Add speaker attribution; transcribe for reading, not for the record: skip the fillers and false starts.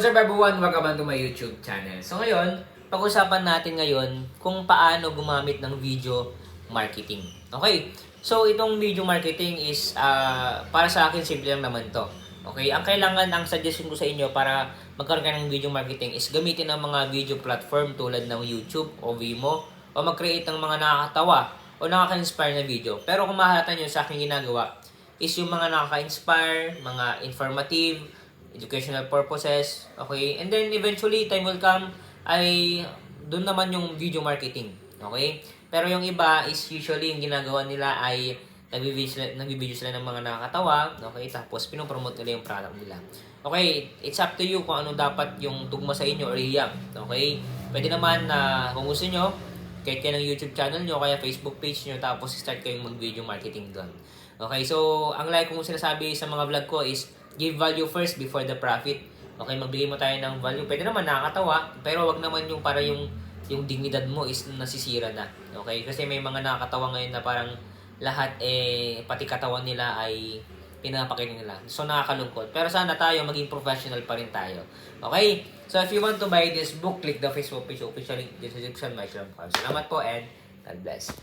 Speaker 1: What's up everyone? Welcome to my YouTube channel. So ngayon, pag-usapan natin ngayon kung paano gumamit ng video marketing. Okay? So itong video marketing is para sa akin simple lang naman to. Okay? Ang kailangan, ang suggestion ko sa inyo para magkaroon kayo ng video marketing is gamitin ang mga video platform tulad ng YouTube o Vimeo o mag-create ng mga nakakatawa o nakaka-inspire na video. Pero kung mahalata nyo sa aking ginagawa is yung mga nakaka-inspire, mga informative, educational purposes, okay? And then eventually, time will come, ay doon naman yung video marketing, okay? Pero yung iba is usually yung ginagawa nila ay nagbibideo sila ng mga nakakatawa, okay? Tapos pinopromote nila yung product nila. Okay, it's up to you kung ano dapat yung tugma sa inyo or iyak, okay? Pwede naman na kung gusto nyo, kahit kayo ng YouTube channel nyo, kaya Facebook page nyo, tapos start kayong mag-video marketing doon. Okay, so ang like kong sinasabi sa mga vlog ko is give value first before the profit. Okay, magbigay mo tayo ng value. Pwede naman nakakatawa, pero wag naman yung para yung dignidad mo is nasisira na. Okay, kasi may mga nakakatawa ngayon na parang lahat pati katawan nila ay pinapakita nila. So nakakalungkot. Pero sana tayo maging professional pa rin tayo. Okay? So if you want to buy this book, click the Facebook page official link in the description. Salamat po and God bless.